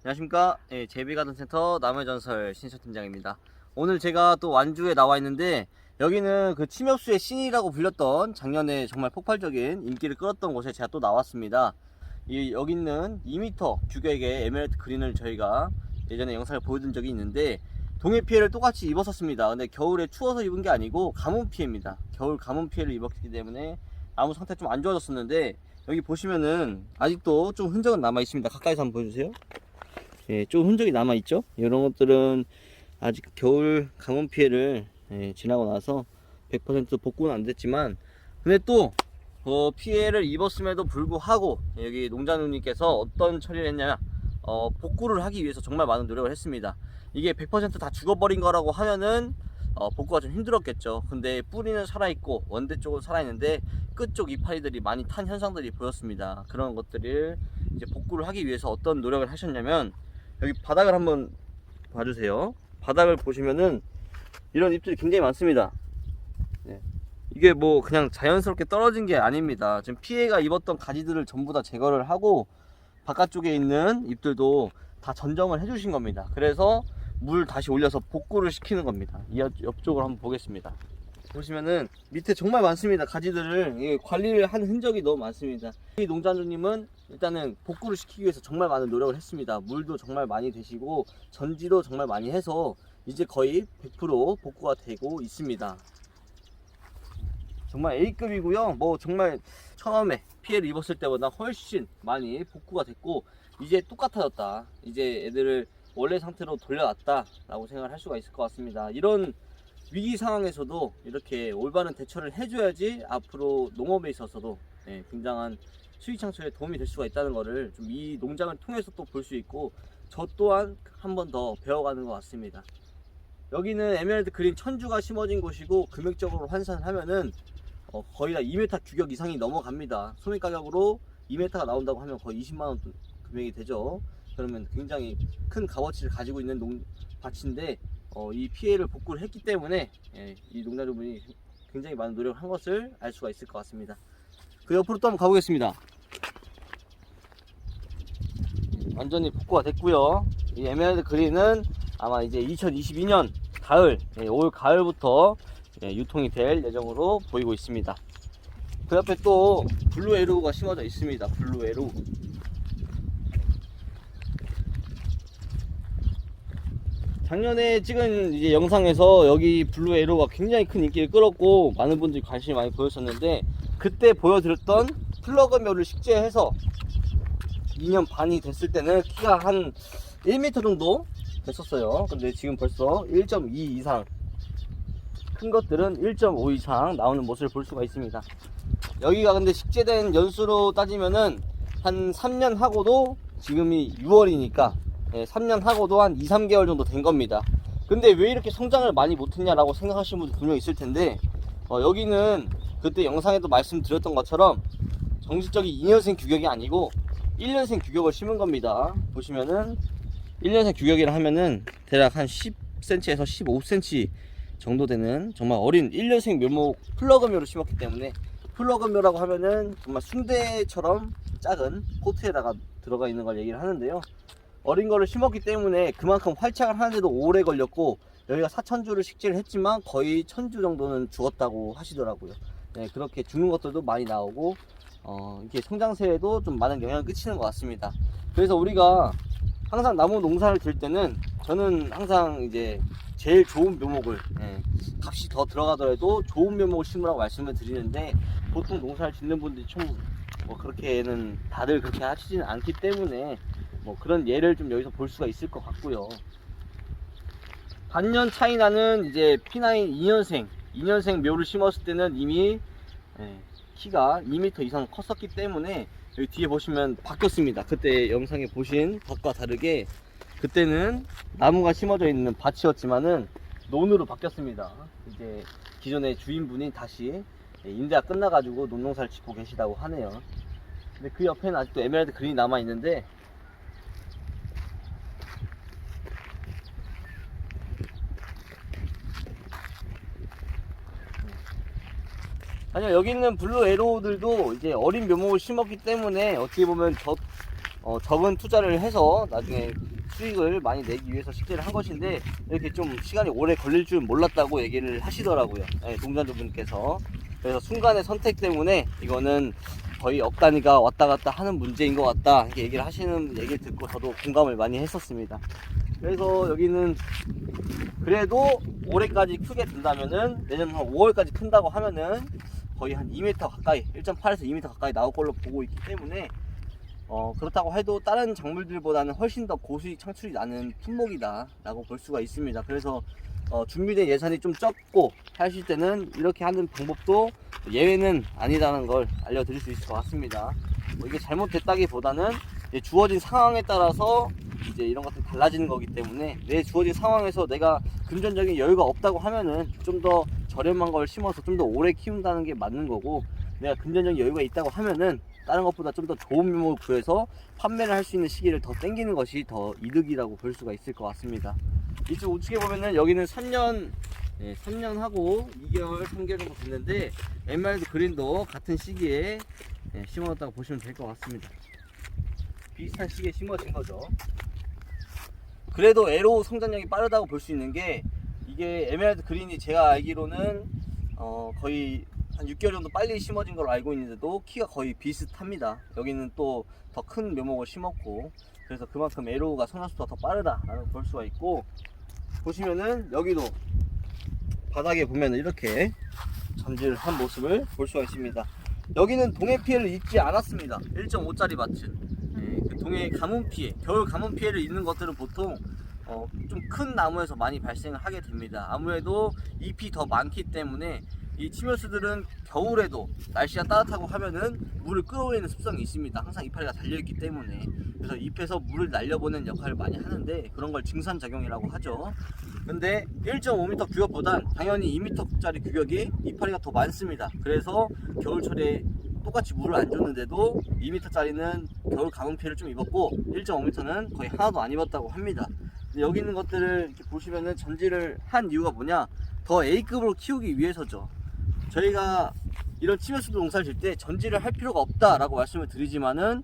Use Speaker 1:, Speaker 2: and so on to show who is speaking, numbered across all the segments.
Speaker 1: 안녕하십니까. 예, 제비가든센터 남해전설 신설팀장입니다. 오늘 제가 또 완주에 나와 있는데, 여기는 그 침엽수의 신이라고 불렸던 작년에 정말 폭발적인 인기를 끌었던 곳에 제가 또 나왔습니다. 여기 있는 2m 규격의 에메랄드 그린을 저희가 예전에 영상을 보여드린 적이 있는데, 동해 피해를 똑같이 입었었습니다. 근데 겨울에 추워서 입은 게 아니고 가뭄 피해입니다. 겨울 가뭄 피해를 입었기 때문에 나무 상태 좀 안 좋아졌었는데, 여기 보시면은 아직도 좀 흔적은 남아 있습니다. 가까이서 한번 보여주세요. 예, 좀 흔적이 남아 있죠. 이런 것들은 아직 겨울 가뭄 피해를 지나고 나서 100% 복구는 안 됐지만, 근데 또 피해를 입었음에도 불구하고 여기 농자님께서 어떤 처리를 했냐, 복구를 하기 위해서 정말 많은 노력을 했습니다. 이게 100% 다 죽어버린 거라고 하면은 복구가 좀 힘들었겠죠. 근데 뿌리는 살아있고 원대 쪽은 살아있는데 끝쪽 이파리들이 많이 탄 현상들이 보였습니다. 그런 것들을 이제 복구를 하기 위해서 어떤 노력을 하셨냐면, 여기 바닥을 한번 봐주세요. 바닥을 보시면은 이런 잎들이 굉장히 많습니다. 이게 뭐 그냥 자연스럽게 떨어진 게 아닙니다. 지금 피해가 입었던 가지들을 전부 다 제거를 하고 바깥쪽에 있는 잎들도 다 전정을 해주신 겁니다. 그래서 물 다시 올려서 복구를 시키는 겁니다. 이 옆쪽을 한번 보겠습니다. 보시면은 밑에 정말 많습니다. 가지들을 관리를 한 흔적이 너무 많습니다. 이 농장주님은 일단은 복구를 시키기 위해서 정말 많은 노력을 했습니다. 물도 정말 많이 되시고 전지도 정말 많이 해서 이제 거의 100% 복구가 되고 있습니다. 정말 A급이고요. 뭐 정말 처음에 피해를 입었을 때보다 훨씬 많이 복구가 됐고, 이제 똑같아졌다, 이제 애들을 원래 상태로 돌려놨다 라고 생각을 할 수가 있을 것 같습니다. 이런 위기 상황에서도 이렇게 올바른 대처를 해줘야지 앞으로 농업에 있어서도 굉장한 수익 창출에 도움이 될 수가 있다는 것을 좀 이 농장을 통해서 또 볼 수 있고, 저 또한 한 번 더 배워가는 것 같습니다. 여기는 에메랄드 그린 천주가 심어진 곳이고, 금액적으로 환산을 하면은 거의 다 2m 규격 이상이 넘어갑니다. 소매 가격으로 2m가 나온다고 하면 거의 20만원 금액이 되죠. 그러면 굉장히 큰 값어치를 가지고 있는 밭인데, 이 피해를 복구를 했기 때문에 이 농장주분이 굉장히 많은 노력을 한 것을 알 수가 있을 것 같습니다. 그 옆으로 또 한번 가보겠습니다. 완전히 복구가 됐고요. 이 에메랄드 그린은 아마 이제 2022년 가을, 올 가을부터 유통이 될 예정으로 보이고 있습니다. 그 옆에 또 블루 에로우가 심어져 있습니다. 블루 에로우. 작년에 찍은 이제 영상에서 여기 블루 에로우가 굉장히 큰 인기를 끌었고 많은 분들이 관심이 많이 보였었는데, 그때 보여드렸던 플러그묘를 식재해서 2년 반이 됐을 때는 키가 한 1m 정도 됐었어요. 근데 지금 벌써 1.2 이상, 큰 것들은 1.5 이상 나오는 모습을 볼 수가 있습니다. 여기가 근데 식재된 연수로 따지면은 한 3년 하고도, 지금이 6월이니까 3년 하고도 한 2, 3개월 정도 된 겁니다. 근데 왜 이렇게 성장을 많이 못했냐라고 생각하시는 분들 분명히 있을 텐데, 여기는 그때 영상에도 말씀드렸던 것처럼 정식적인 2년생 규격이 아니고 1년생 규격을 심은 겁니다. 보시면은 1년생 규격이라 하면은 대략 한 10cm에서 15cm 정도 되는 정말 어린 1년생 묘목 플러그묘를 심었기 때문에, 플러그묘라고 하면은 정말 순대처럼 작은 포트에다가 들어가 있는 걸 얘기를 하는데요. 어린 거를 심었기 때문에 그만큼 활착을 하는데도 오래 걸렸고, 여기가 4,000주를 식재를 했지만 거의 1,000주 정도는 죽었다고 하시더라고요. 그렇게 죽는 것들도 많이 나오고, 이렇게 성장세에도 좀 많은 영향을 끼치는 것 같습니다. 그래서 우리가 항상 나무 농사를 질 때는, 저는 항상 이제 제일 좋은 묘목을, 값이 더 들어가더라도 좋은 묘목을 심으라고 말씀을 드리는데, 보통 농사를 짓는 분들이 좀 뭐 그렇게는 다들 그렇게 하시지는 않기 때문에 뭐 그런 예를 좀 여기서 볼 수가 있을 것 같고요. 반년 차이 나는 이제 P9 2년생 묘를 심었을 때는 이미 키가 2m 이상 컸었기 때문에, 여기 뒤에 보시면 바뀌었습니다. 그때 영상에 보신 밭과 다르게 그때는 나무가 심어져 있는 밭이었지만은 논으로 바뀌었습니다. 이제 기존의 주인분이 다시 임대가 끝나가지고 논농사를 짓고 계시다고 하네요. 근데 그 옆에는 아직도 에메랄드 그린이 남아 있는데, 아니요, 여기 있는 블루 에로우들도 이제 어린 묘목을 심었기 때문에 어떻게 보면 적은 투자를 해서 나중에 수익을 많이 내기 위해서 식재를 한 것인데 이렇게 좀 시간이 오래 걸릴 줄 몰랐다고 얘기를 하시더라고요. 네, 동장주분께서. 그래서 순간의 선택 때문에 이거는 거의 억 단위가 왔다 갔다 하는 문제인 것 같다 이렇게 얘기를 하시는 얘기를 듣고 저도 공감을 많이 했었습니다. 그래서 여기는 그래도 올해까지 크게 된다면은 내년 한 5월까지 큰다고 하면은 거의 한 2m 가까이 1.8에서 2m 가까이 나올 걸로 보고 있기 때문에 그렇다고 해도 다른 작물들보다는 훨씬 더 고수익 창출이 나는 품목이다 라고 볼 수가 있습니다. 그래서 준비된 예산이 좀 적고 하실 때는 이렇게 하는 방법도 예외는 아니라는 걸 알려드릴 수 있을 것 같습니다. 이게 잘못됐다기보다는 주어진 상황에 따라서 이제 이런 것들이 달라지는 거기 때문에 내 주어진 상황에서 내가 금전적인 여유가 없다고 하면은 좀 더 저렴한 걸 심어서 좀 더 오래 키운다는 게 맞는 거고, 내가 금전적인 여유가 있다고 하면은 다른 것보다 좀 더 좋은 묘목을 구해서 판매를 할 수 있는 시기를 더 당기는 것이 더 이득이라고 볼 수가 있을 것 같습니다. 이쪽 우측에 보면은 여기는 3년 하고 2개월 3개월 정도 됐는데 에메랄드 그린도 같은 시기에 심어놨다고 보시면 될 것 같습니다. 비슷한 시기에 심어진 거죠. 그래도 에로 성장력이 빠르다고 볼 수 있는 게, 이게 에메랄드 그린이 제가 알기로는 거의 한 6개월 정도 빨리 심어진 걸로 알고 있는데도 키가 거의 비슷합니다. 여기는 또 더 큰 묘목을 심었고, 그래서 그만큼 에로가 성장속도가 더 빠르다라는 걸 볼 수가 있고, 보시면은 여기도 바닥에 보면 이렇게 전지를 한 모습을 볼 수가 있습니다. 여기는 동해 피해를 입지 않았습니다. 1.5짜리 밭은 그 동해 가뭄 피해, 겨울 가뭄 피해를 입는 것들은 보통 좀 큰 나무에서 많이 발생을 하게 됩니다. 아무래도 잎이 더 많기 때문에 이 치멸수들은 겨울에도 날씨가 따뜻하고 하면은 물을 끌어올리는 습성이 있습니다. 항상 이파리가 달려있기 때문에. 그래서 잎에서 물을 날려보는 역할을 많이 하는데, 그런 걸 증산작용이라고 하죠. 근데 1.5m 규격보단 당연히 2m짜리 규격이 이파리가 더 많습니다. 그래서 겨울철에 똑같이 물을 안 줬는데도 2m짜리는 겨울 가뭄 피해를 좀 입었고 1.5m는 거의 하나도 안 입었다고 합니다. 여기 있는 것들을 이렇게 보시면은 전지를 한 이유가 뭐냐, 더 A급으로 키우기 위해서죠. 저희가 이런 치면수도 농사를 질 때 전지를 할 필요가 없다라고 말씀을 드리지만은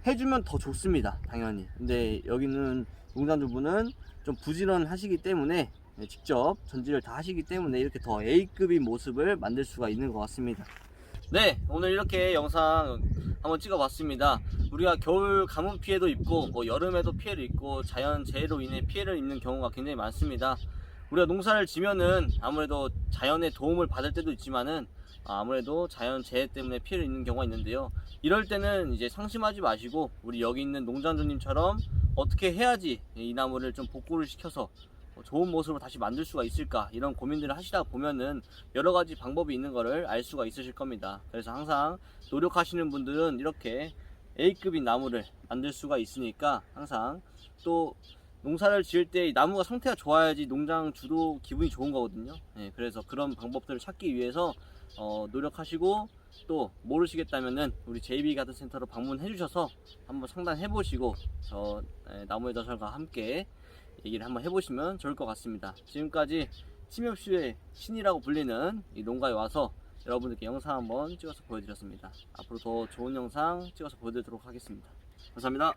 Speaker 1: 해주면 더 좋습니다, 당연히. 근데 여기는 농장주분은 좀 부지런하시기 때문에 직접 전지를 다 하시기 때문에 이렇게 더 A급인 모습을 만들 수가 있는 것 같습니다. 네, 오늘 이렇게 영상 한번 찍어봤습니다. 우리가 겨울 가뭄 피해도 입고 뭐 여름에도 피해를 입고 자연재해로 인해 피해를 입는 경우가 굉장히 많습니다. 우리가 농사를 지면은 아무래도 자연의 도움을 받을 때도 있지만은 아무래도 자연재해 때문에 피해를 입는 경우가 있는데요. 이럴 때는 이제 상심하지 마시고 우리 여기 있는 농장주님처럼 어떻게 해야지 이 나무를 좀 복구를 시켜서 좋은 모습으로 다시 만들 수가 있을까, 이런 고민들을 하시다 보면은 여러 가지 방법이 있는 거를 알 수가 있으실 겁니다. 그래서 항상 노력하시는 분들은 이렇게 A급인 나무를 만들 수가 있으니까 항상 또 농사를 지을 때 나무가 상태가 좋아야지 농장주도 기분이 좋은 거거든요. 그래서 그런 방법들을 찾기 위해서 노력하시고, 또 모르시겠다면은 우리 JB가든센터로 방문해 주셔서 한번 상담해 보시고 저 나무의 저설과 함께 얘기를 한번 해보시면 좋을 것 같습니다. 지금까지 침엽수의 신이라고 불리는 이 농가에 와서 여러분들께 영상 한번 찍어서 보여드렸습니다. 앞으로 더 좋은 영상 찍어서 보여드리도록 하겠습니다. 감사합니다.